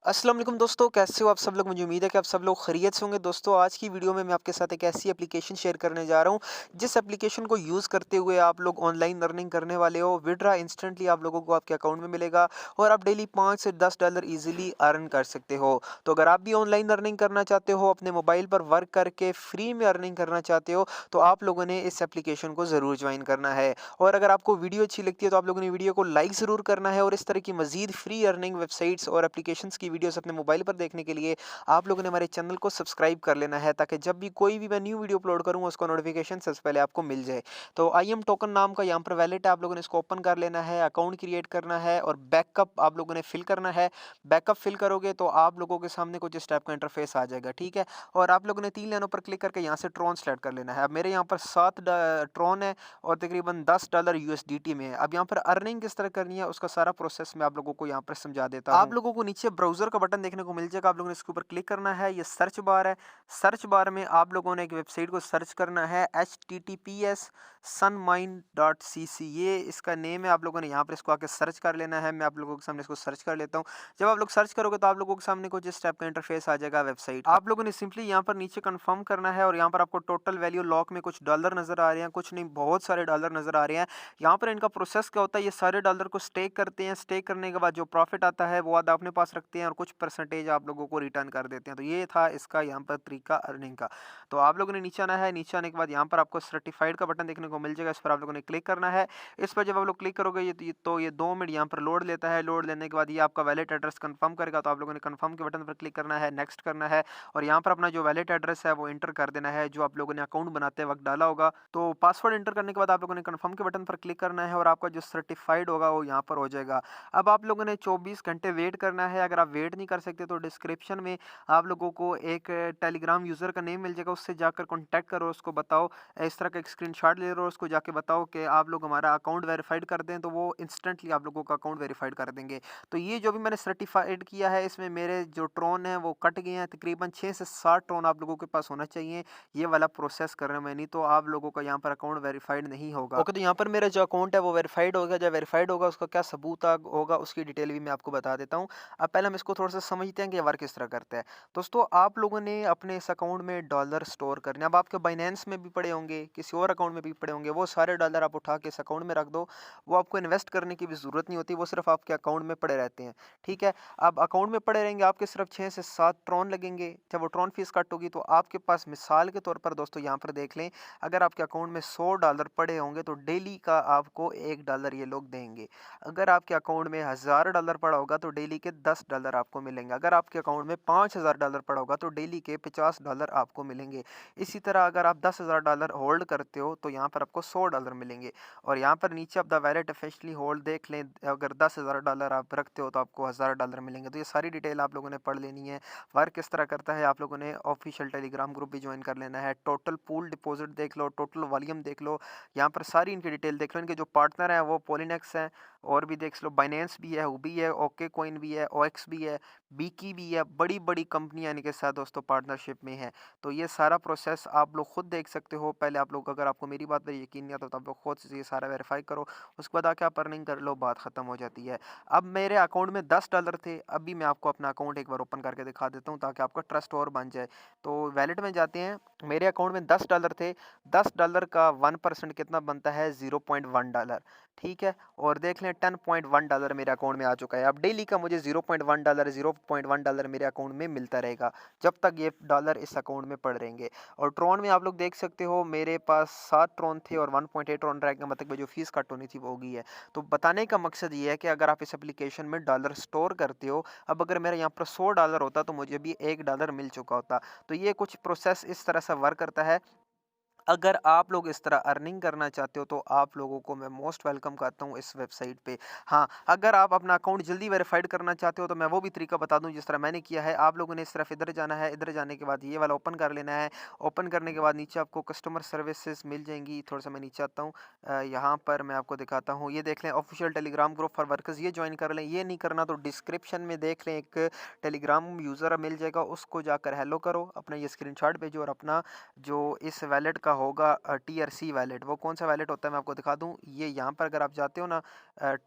अस्सलाम वालेकुम दोस्तों, कैसे हो आप सब लोग। मुझे उम्मीद है कि आप सब लोग खैरियत से होंगे। दोस्तों, आज की वीडियो में मैं आपके साथ एक ऐसी एप्लीकेशन शेयर करने जा रहा हूं जिस एप्लीकेशन को यूज़ करते हुए आप लोग ऑनलाइन अर्निंग करने वाले हो। विड्रा इंस्टेंटली आप लोगों को आपके अकाउंट में मिलेगा और आप डेली 5 से $10 ईजिली अर्न कर सकते हो। तो अगर आप भी ऑनलाइन अर्निंग करना चाहते हो, अपने मोबाइल पर वर्क करके फ्री में अर्निंग करना चाहते हो, तो आप लोगों ने इस एप्लीकेशन को ज़रूर ज्वाइन करना है। और अगर आपको वीडियो अच्छी लगती है तो आप लोगों ने वीडियो को लाइक ज़रूर करना है। और इस तरह की मज़ीद फ्री अर्निंग वेबसाइट्स और एप्लीकेशंस की वीडियोस अपने मोबाइल पर देखने के लिए आप लोगों ने हमारे चैनल को सब्सक्राइब कर लेना है, ताकि जब भी कोई भी मैं न्यू वीडियो अपलोड करूँ उसका नोटिफिकेशन सबसे पहले आपको मिल जाए। तो आई एम टोकन नाम का यहाँ पर वैलेट है, आप लोगों ने इसको ओपन कर लेना है, अकाउंट क्रिएट करना है और बैकअप आप लोगों ने फिल करना है। बैकअप फिल करोगे तो आप लोगों के सामने कुछ इस टाइप का इंटरफेस आ जाएगा, ठीक है। और आप लोगों ने 3 लाइनों पर क्लिक करके यहाँ से ट्रॉन सेलेक्ट कर लेना है। अब मेरे यहाँ पर 7 ट्रॉन है और तकरीबन $10 यूएसडीटी में है। अब यहाँ पर अर्निंग किस तरह करनी है उसका सारा प्रोसेस मैं आप लोगों को यहाँ पर समझा देता हूँ। आप लोगों को नीचे ब्राउज़र का बटन देखने को मिल जाएगा, आप लोगों ने इसके ऊपर क्लिक करना है। ये सर्च बार है, सर्च बार में आप लोगों ने एक वेबसाइट को सर्च करना है, https sunmine.cc, ये इसका नेम है। आप लोगों ने यहाँ पर इसको आके सर्च कर लेना है। मैं आप लोगों के सामने इसको सर्च कर लेता हूँ। जब आप लोग सर्च करोगे तो आप लोगों के सामने कुछ इस टाइप का इंटरफेस आ जाएगा वेबसाइट का। आप लोगों ने सिंपली यहाँ पर नीचे कंफर्म करना है और यहाँ पर आपको टोटल वैल्यू लॉक में कुछ डॉलर नजर आ रहे हैं, कुछ नहीं बहुत सारे डॉलर नजर आ रहे हैं। यहाँ पर इनका प्रोसेस क्या होता है, ये सारे डॉलर को स्टेक करते हैं। स्टेक करने के बाद जो प्रॉफिट आता है वो आधा अपने पास रखते हैं और कुछ परसेंटेज आप लोगों को रिटर्न कर देते हैं। तो ये था इसका यहाँ पर तरीका अर्निंग का। तो आप लोगों ने नीचे आना है, नीचे आने के बाद यहाँ पर आपको सर्टिफाइड का बटन देखने को मिल जाएगा, इस पर आप लोगों ने क्लिक करना है। इस पर जब आप लोग क्लिक करोगे ये 2 मिनट यहाँ पर लोड लेता है। लोड लेने के बाद ये आपका वैलेट एड्रेस कंफर्म करेगा, तो आप लोगों ने कंफर्म के बटन पर क्लिक करना है, नेक्स्ट करना है और यहाँ पर अपना जो वैलेट एड्रेस है वो एंटर कर देना है, जो आप लोगों ने अकाउंट बनाते वक्त डाला होगा। तो पासवर्ड एंटर करने के बाद आप लोगों ने कंफर्म के बटन पर क्लिक करना है और आपका जो सर्टिफाइड होगा वो यहाँ पर हो जाएगा। अब आप लोगों ने 24 घंटे वेट करना है। अगर आप वेट नहीं कर सकते तो डिस्क्रिप्शन में आप लोगों को एक टेलीग्राम यूज़र का नेम मिल जाएगा, उससे जाकर कॉन्टैक्ट करो, उसको बताओ, इस तरह का एक स्क्रीनशॉट ले लो, उसको जाके बताओ कि आप लोग हमारा अकाउंट वेरीफाइड कर दें, तो वो इंस्टेंटली आप लोगों का अकाउंट वेरीफाइड कर देंगे। तो ये जो भी मैंने सर्टिफाइड किया है इसमें मेरे जो ट्रोन हैं वो कट गए हैं। तकरीबन 6 से 7 ट्रोन आप लोगों के पास होना चाहिए ये वाला प्रोसेस करने में, नहीं तो आप लोगों का यहाँ पर अकाउंट वेरीफाइड नहीं होगा। ओके, तो यहाँ पर मेरा जो अकाउंट है वो वेरीफाइड हो गया। जब वेरीफाइड होगा उसका क्या सबूत होगा उसकी डिटेल भी मैं आपको बता देता हूँ। अब पहले हम इसको थोड़ा सा समझते हैं कि ये वर्क किस तरह करता है। दोस्तों, आप लोगों ने अपने इस अकाउंट में डॉलर स्टोर करने, अब आपके बाइनेंस में भी पड़े होंगे, किसी और अकाउंट में भी पड़े होंगे, वो सारे डॉलर आप उठा के इस अकाउंट में रख दो। वो आपको इन्वेस्ट करने की भी ज़रूरत नहीं होती, वो सिर्फ आपके अकाउंट में पड़े रहते हैं, ठीक है। अब अकाउंट में पड़े रहेंगे, आपके सिर्फ 6 से 7 ट्रॉन लगेंगे। जब वो ट्रॉन फीस कट होगी तो आपके पास मिसाल के तौर पर दोस्तों यहाँ पर देख लें, अगर आपके अकाउंट में $100 पड़े होंगे तो डेली का आपको $1 ये लोग देंगे। अगर आपके अकाउंट में $1000 पड़ा होगा तो डेली के $10 आपको मिलेंगे। अगर आपके अकाउंट में $5000 पड़ा होगा तो डेली के $50 आपको मिलेंगे। इसी तरह अगर आप $10,000 होल्ड करते हो तो यहाँ पर आपको $100 मिलेंगे। और यहाँ पर नीचे आप द वैलेट ऑफिशियली होल्ड देख लें, अगर $10,000 आप रखते हो तो आपको $1000 मिलेंगे। तो ये सारी डिटेल आप लोगों ने पढ़ लेनी है। वर्क किस तरह करता है आप लोगों ने ऑफिशियल टेलीग्राम ग्रुप भी ज्वाइन कर लेना है। टोटल पूल डिपॉजिट देख लो, टोटल वॉल्यूम देख लो, यहाँ पर सारी इनकी डिटेल देख लो। इनके जो पार्टनर हैं वो पोलिनेक्स हैं, और भी देख लो, बाइनेंस भी है, हुबी है, ओके कॉइन भी है, ओएक्स भी है, बीकी भी है, बड़ी बड़ी कंपनियां इनके साथ दोस्तों पार्टनरशिप में है। तो ये सारा प्रोसेस आप लोग खुद देख सकते हो। पहले आप लोग, अगर आपको मेरी बात पर यकीन नहीं आता तो आप लोग खुद से ये सारा वेरीफाई करो, उसके बाद आके आप अर्निंग कर लो, बात खत्म हो जाती है। अब मेरे अकाउंट में $10 थे, अभी मैं आपको अपना अकाउंट एक बार ओपन करके दिखा देता हूँ ताकि आपका ट्रस्ट और बन जाए। तो वैलेट में जाते हैं, मेरे अकाउंट में $10 थे। $10 का 1% कितना बनता है, $0.1, ठीक है। और देख लें $10.1 मेरे अकाउंट में आ चुका है। अब डेली का मुझे $0.1 मेरे अकाउंट में मिलता रहेगा जब तक ये डॉलर इस अकाउंट में पड़ रहेंगे। और ट्रॉन में आप लोग देख सकते हो मेरे पास 7 ट्रॉन थे और 1.8 ट्रॉन रह गया, मतलब जो फीस कट होनी थी वो होगी है। तो बताने का मकसद ये है कि अगर आप इस एप्लीकेशन में डॉलर स्टोर करते हो, अब अगर मेरा यहाँ पर $100 होता तो मुझे भी $1 मिल चुका होता। तो ये कुछ प्रोसेस इस तरह से वर्क करता है। अगर आप लोग इस तरह अर्निंग करना चाहते हो तो आप लोगों को मैं मोस्ट वेलकम करता हूँ इस वेबसाइट पे। हाँ, अगर आप अपना अकाउंट जल्दी वेरीफाइड करना चाहते हो तो मैं वो भी तरीका बता दूँ जिस तरह मैंने किया है। आप लोगों ने इस तरफ इधर जाना है, इधर जाने के बाद ये वाला ओपन कर लेना है। ओपन करने के बाद नीचे आपको कस्टमर सर्विसेज मिल जाएंगी। थोड़ा सा मैं नीचे आता हूँ, यहाँ पर मैं आपको दिखाता हूँ। ये देख लें, official Telegram group for workers, ये ज्वाइन कर लें। ये नहीं करना तो डिस्क्रिप्शन में देख लें, एक टेलीग्राम यूज़र मिल जाएगा, उसको जाकर हेलो करो, अपना ये स्क्रीनशॉट भेजो और अपना जो इस वैलेट का आपका होगा TRC वैलेट। वो कौन सा वैलेट होता है मैं आपको दिखा दूँ। ये यहाँ पर अगर आप जाते हो ना,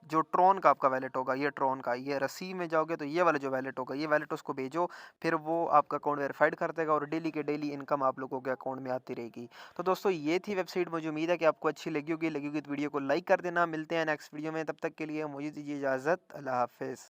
जो ट्रॉन का आपका वैलेट होगा, ये ट्रॉन का, ये रसी में जाओगे तो ये वाला जो वैलेट होगा, ये वैलेट उसको भेजो, फिर वो आपका अकाउंट वेरीफाइड कर देगा और डेली के डेली इनकम आप लोगों के अकाउंट में आती रहेगी। तो दोस्तों ये थी वेबसाइट, मुझे उम्मीद है कि आपको अच्छी लगी होगी तो वीडियो को लाइक कर देना। मिलते हैं नेक्स्ट वीडियो में, तब तक के लिए मुझे दीजिए इजाज़त। अल्लाह हाफ़िज़।